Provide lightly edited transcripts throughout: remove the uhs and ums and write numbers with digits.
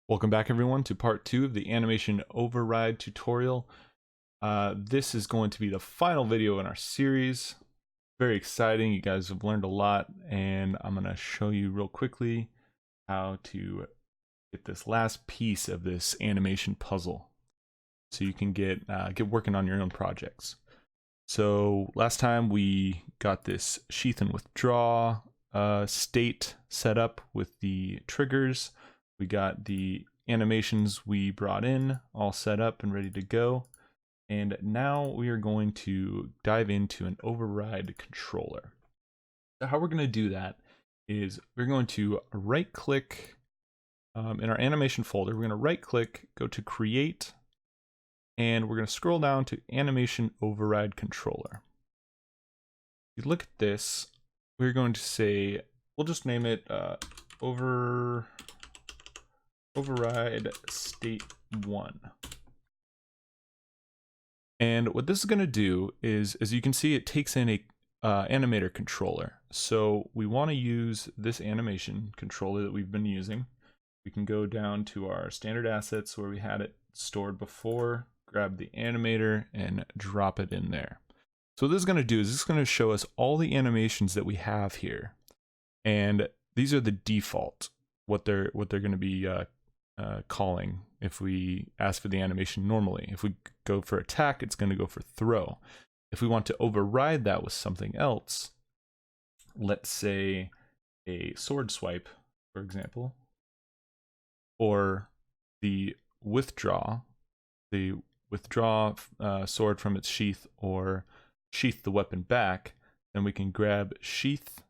Welcome back everyone to part 2 of the animation override tutorial. This is going to be the final video in our series. Very exciting, you guys have learned a lot, and I'm going to show you real quickly how to get this last piece of this animation puzzle so you can get working on your own projects. So last time we got this sheath and withdraw state set up with the triggers. We got the animations we brought in all set up and ready to go. And now we are going to dive into an override controller. So how we're going to do that is we're going to right click in our animation folder. We're going to right click, go to create, and we're going to scroll down to animation override controller. If you look at this, we're going to say, we'll just name it override state 1. And what this is going to do is, as you can see, it takes in a animator controller. So we want to use this animation controller that we've been using. We can go down to our standard assets where we had it stored before, grab the animator and drop it in there. So what this is going to do is this is going to show us all the animations that we have here. And these are the default, what they're going to be calling if we ask for the animation normally. If we go for attack, it's going to go for throw. If we want to override that with something else, let's say a sword swipe, for example, or the withdraw sword from its sheath, or sheath the weapon back, then we can grab sheath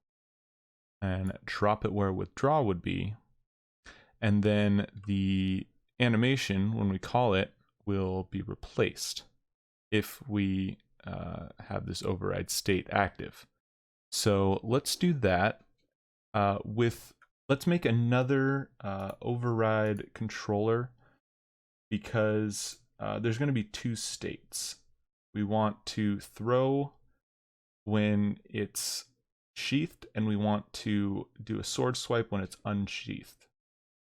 and drop it where withdraw would be. And then the animation, when we call it, will be replaced if we have this override state active. So let's do that let's make another override controller, because there's going to be two states. We want to throw when it's sheathed, and we want to do a sword swipe when it's unsheathed.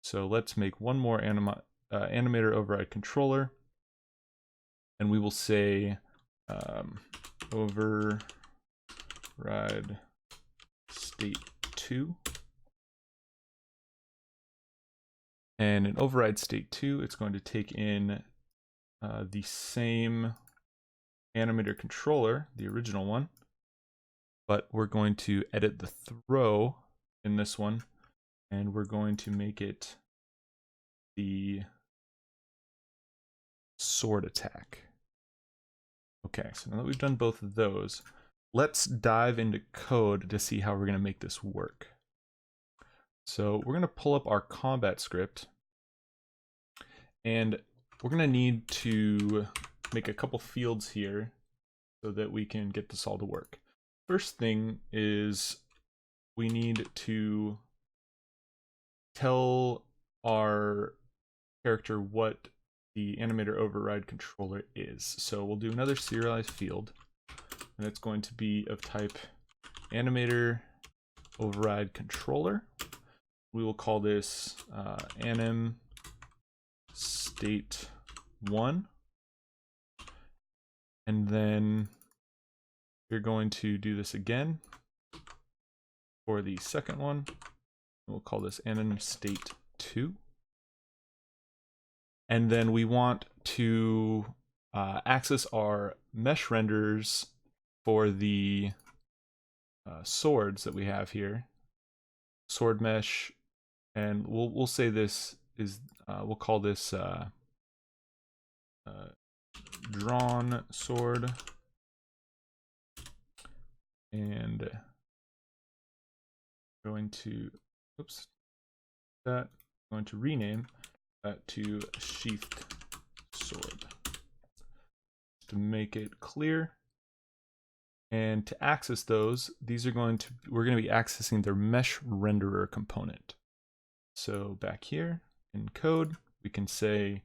So let's make one more animator override controller, and we will say override state 2. And in override state 2, it's going to take in the same animator controller, the original one, but we're going to edit the throw in this one, and we're going to make it the sword attack. Okay, so now that we've done both of those, let's dive into code to see how we're going to make this work. So we're going to pull up our combat script, and we're going to need to make a couple fields here so that we can get this all to work. First thing is we need to tell our character what the animator override controller is. So we'll do another serialized field, and it's going to be of type animator override controller. We will call this anim state 1, and then you're going to do this again for the second one. We'll call this anim state 2. And then we want to access our mesh renderers for the swords that we have here. Sword mesh, and we'll say this is we'll call this drawn sword, and going to going to rename that to sheathed sword to make it clear. And to access those, we're going to be accessing their mesh renderer component. So back here in code, we can say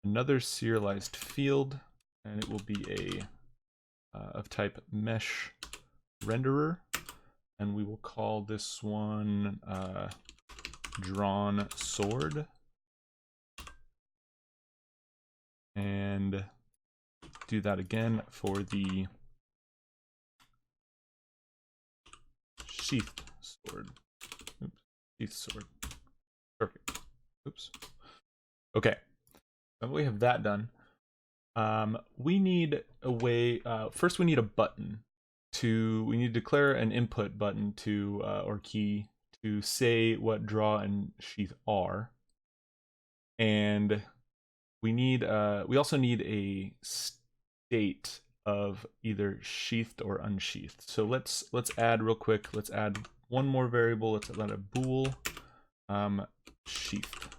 another serialized field, and it will be a of type mesh renderer, and we will call this one drawn sword, and do that again for the sheathed sword. Oops, sheathed sword. Perfect. Oops. Okay. Now that we have that done, we need a way. First, we need a button we need to declare an input button to or key to say what draw and sheath are, and we also need a state of either sheathed or unsheathed. So let's add real quick. Let's add one more variable. Let's add a bool sheathed,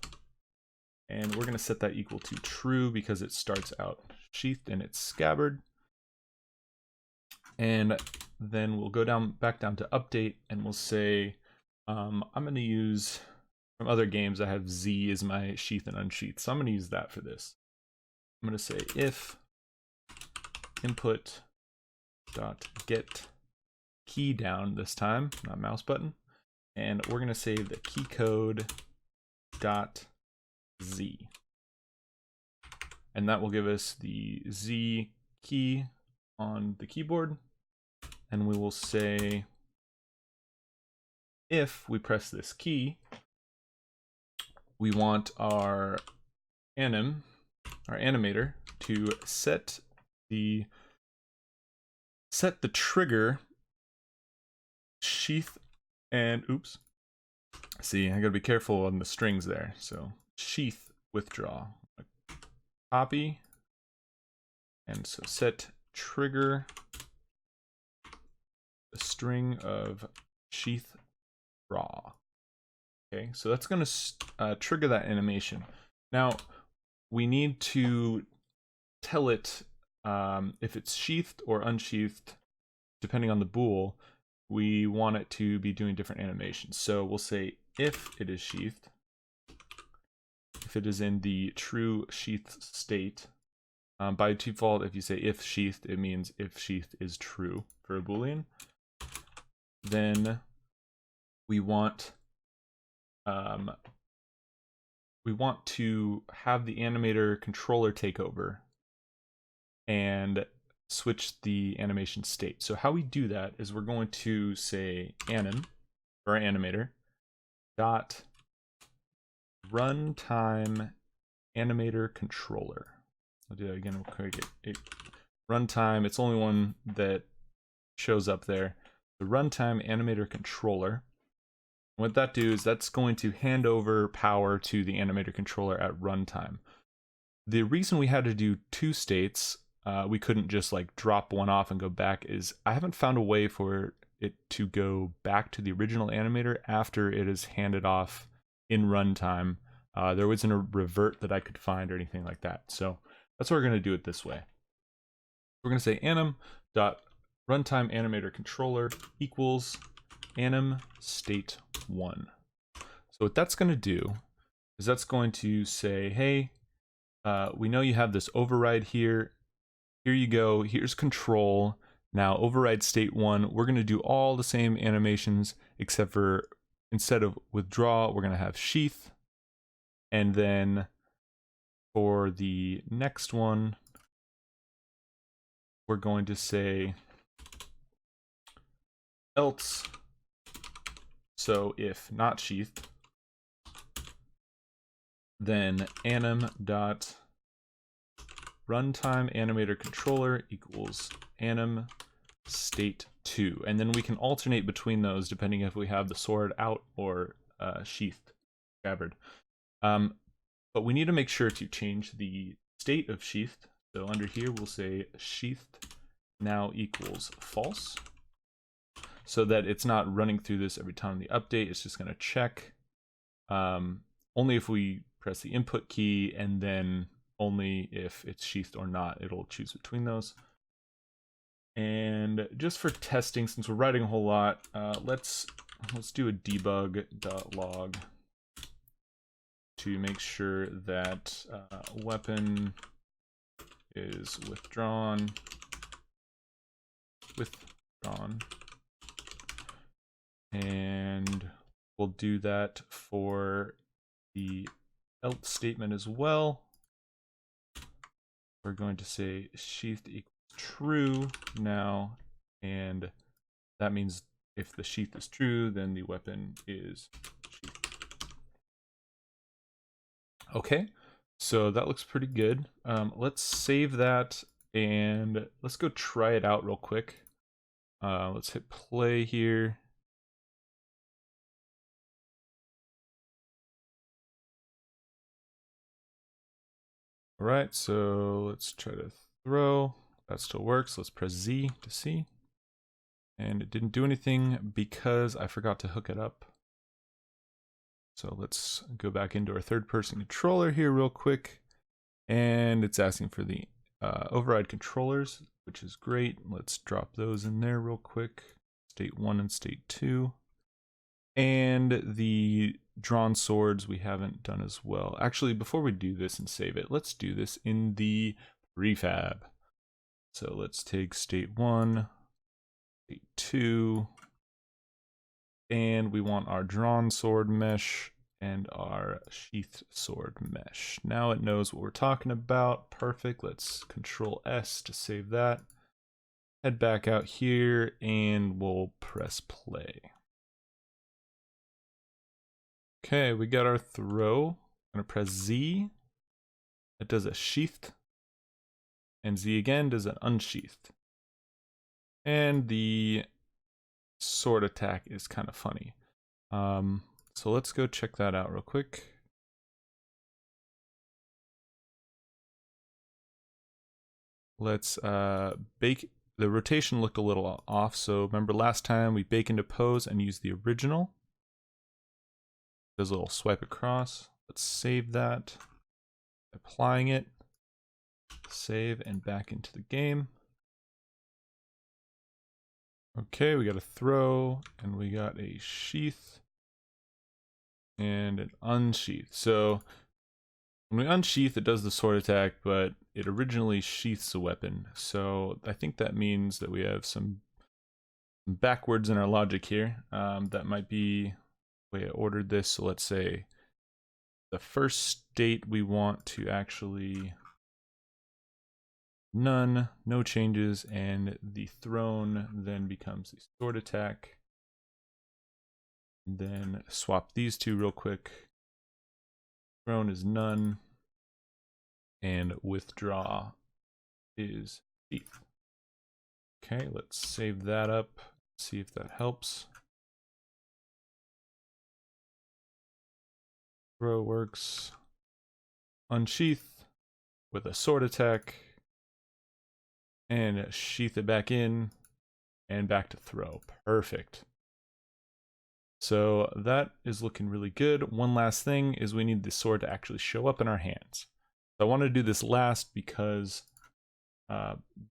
and we're going to set that equal to true because it starts out sheathed in its scabbard. And then we'll go back down to update, and we'll say I'm going to use, from other games I have Z as my sheath and unsheath, so I'm going to use that for this. I'm going to say if input dot get key down this time, not mouse button, and we're going to say the key code dot Z, and that will give us the Z key on the keyboard. And we will say if we press this key, we want our animator to set the trigger sheath and oops. See, I gotta be careful on the strings there. So sheath withdraw. Copy. And so set trigger a string of sheath draw. Okay, so that's going to trigger that animation. Now, we need to tell it if it's sheathed or unsheathed, depending on the bool. We want it to be doing different animations. So we'll say if it is sheathed, if it is in the true sheathed state. By default, if you say if sheathed, it means if sheathed is true for a Boolean. Then we want to have the animator controller take over and switch the animation state. So how we do that is we're going to say anim, or animator, dot runtime animator controller. I'll do that again real quick. Runtime, it's only one that shows up there. The runtime animator controller. What that do is that's going to hand over power to the animator controller at runtime. The reason we had to do two states, we couldn't just like drop one off and go back, is I haven't found a way for it to go back to the original animator after it is handed off in runtime. There wasn't a revert that I could find or anything like that. So that's why we're going to do it this way. We're going to say anim dot runtime animator controller equals anim state 1. So what that's going to do is that's going to say, hey, we know you have this override here. Here you go. Here's control. Now override state 1. We're going to do all the same animations except for instead of withdraw, we're going to have sheath. And then for the next one, we're going to say else. So if not sheathed, then anim dot runtime animator controller equals anim state 2. And then we can alternate between those depending if we have the sword out or sheathed, scabbard. But we need to make sure to change the state of sheathed. So under here we'll say sheathed now equals false, so that it's not running through this every time the update. It's just going to check only if we press the input key, and then only if it's sheathed or not, it'll choose between those. And just for testing, since we're writing a whole lot, let's do a debug.log to make sure that weapon is withdrawn, and We'll do that for the else statement as well. We're going to say sheath equals true now, and that means if the sheath is true, then the weapon is sheathed. Okay, so that looks pretty good. Let's save that and let's go try it out real quick. Let's hit play here. All right, so let's try to throw. That still works. Let's press Z to see. And it didn't do anything because I forgot to hook it up. So let's go back into our third-person controller here real quick. And it's asking for the override controllers, which is great. Let's drop those in there real quick. State 1 and State 2. And the drawn swords we haven't done as well. Actually, before we do this and save it, let's do this in the prefab. So let's take State 1, State 2, and we want our drawn sword mesh and our sheathed sword mesh. Now it knows what we're talking about. Perfect. Let's Control S to save that. Head back out here and we'll press play. Okay, we got our throw. I'm gonna press Z. It does a sheathed. And Z again does an unsheathed. And the sword attack is kind of funny. So let's go check that out real quick. Let's bake. The rotation looked a little off, so remember last time we bake into pose and use the original. Does a little swipe across. Let's save that. Applying it. Save and back into the game. Okay, we got a throw and we got a sheath and an unsheath. So when we unsheath, it does the sword attack, but it originally sheaths a weapon. So I think that means that we have some backwards in our logic here. That might be the way I ordered this. So let's say the first state we want to actually none, no changes, and the thrown then becomes the sword attack. And then swap these two real quick. Thrown is none, and withdraw is sheath. Okay, let's save that up, see if that helps. Throw works. Unsheath with a sword attack. And sheath it back in and back to throw. Perfect. So that is looking really good. One last thing is we need the sword to actually show up in our hands. So I want to do this last because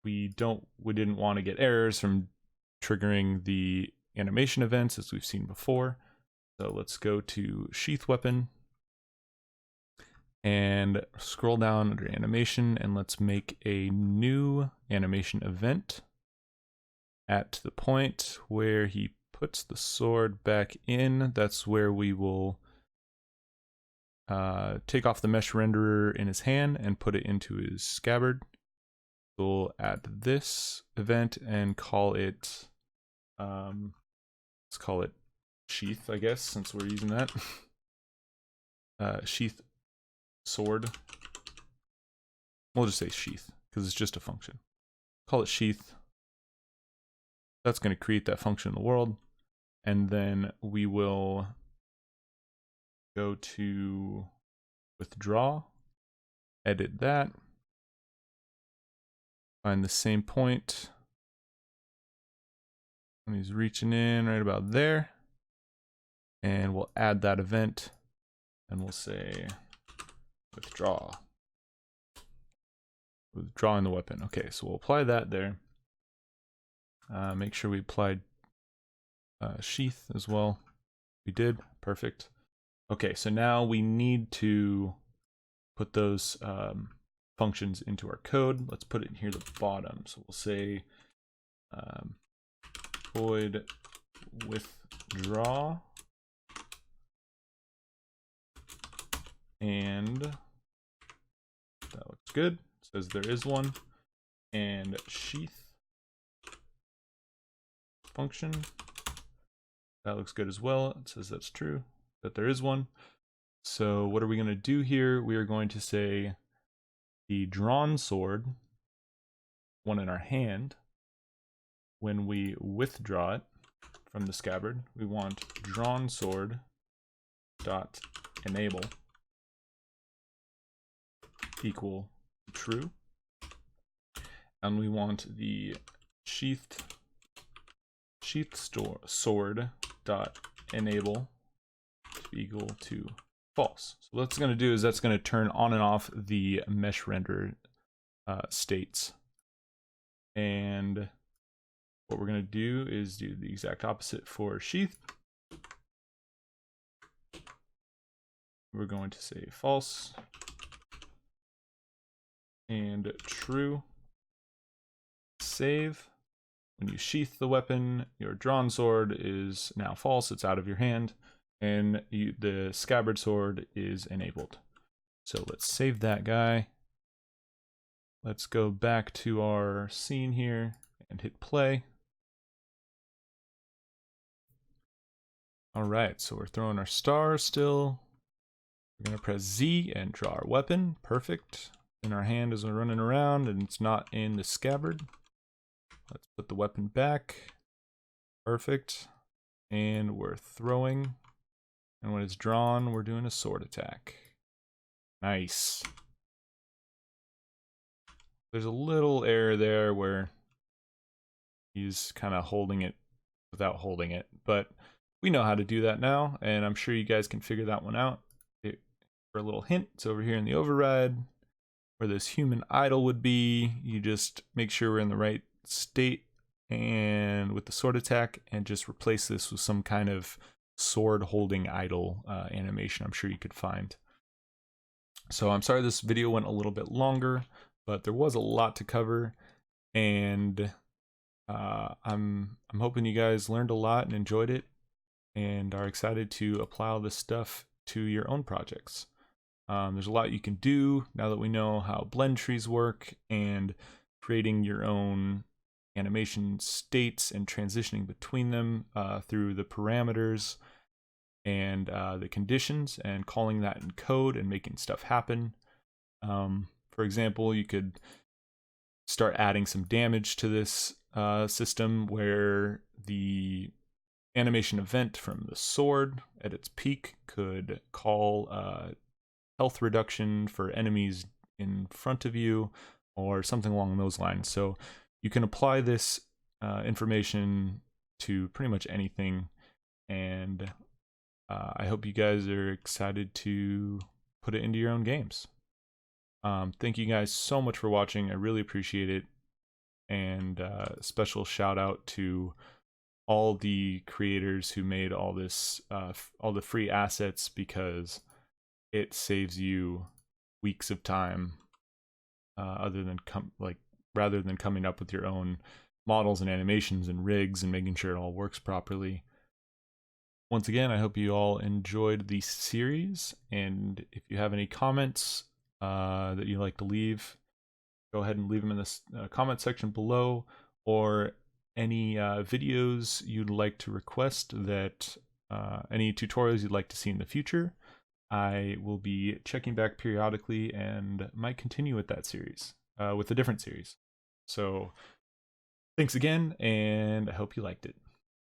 we didn't want to get errors from triggering the animation events as we've seen before. So let's go to sheath weapon and scroll down under animation and let's make a new animation event at the point where he puts the sword back in. That's where we will take off the mesh renderer in his hand and put it into his scabbard. We'll add this event and call it let's call it sheath, I guess, since we're using that. Sheath sword. We'll just say sheath because it's just a function. Call it sheath. That's going to create that function in the world. And then we will go to withdraw, edit that, find the same point when he's reaching in right about there. And we'll add that event and we'll say withdraw. Withdrawing the weapon. Okay, so we'll apply that there. Make sure we applied sheath as well. We did. Perfect. Okay, so now we need to put those functions into our code. Let's put it in here at the bottom. So we'll say void withdraw and that looks good. It says there is one. And sheath function, that looks good as well. It says that's true, that there is one. So what are we going to do here? We are going to say the drawn sword, one in our hand, when we withdraw it from the scabbard, we want drawn sword dot enable equal true, and we want the sheathed sword dot enable to be equal to false. So what that's going to do is that's going to turn on and off the mesh render states. And what we're going to do is do the exact opposite for sheath. We're going to say false and true. Save. When you sheath the weapon, your drawn sword is now false, it's out of your hand, and the scabbard sword is enabled. So let's save that guy. Let's go back to our scene here and hit play. All right, so we're throwing our star still. We're gonna press Z and draw our weapon, perfect. In our hand as we're running around and it's not in the scabbard. Let's put the weapon back. Perfect. And we're throwing. And when it's drawn, we're doing a sword attack. Nice. There's a little error there where he's kind of holding it without holding it. But we know how to do that now, and I'm sure you guys can figure that one out. For a little hint, it's over here in the override, where this human idol would be. You just make sure we're in the right state and with the sword attack, and just replace this with some kind of sword holding idol animation I'm sure you could find. So I'm sorry this video went a little bit longer, but there was a lot to cover, and I'm hoping you guys learned a lot and enjoyed it and are excited to apply all this stuff to your own projects. There's a lot you can do now that we know how blend trees work, and creating your own animation states and transitioning between them through the parameters and the conditions, and calling that in code and making stuff happen. For example, you could start adding some damage to this system where the animation event from the sword at its peak could call health reduction for enemies in front of you or something along those lines. So you can apply this information to pretty much anything, and I hope you guys are excited to put it into your own games. Thank you guys so much for watching. I really appreciate it, and special shout out to all the creators who made all this, all the free assets, because it saves you weeks of time, rather than coming up with your own models and animations and rigs and making sure it all works properly. Once again, I hope you all enjoyed the series, and if you have any comments that you'd like to leave, go ahead and leave them in the comment section below, or any videos you'd like to request, that any tutorials you'd like to see in the future. I will be checking back periodically and might continue with that series, with a different series. So thanks again, and I hope you liked it.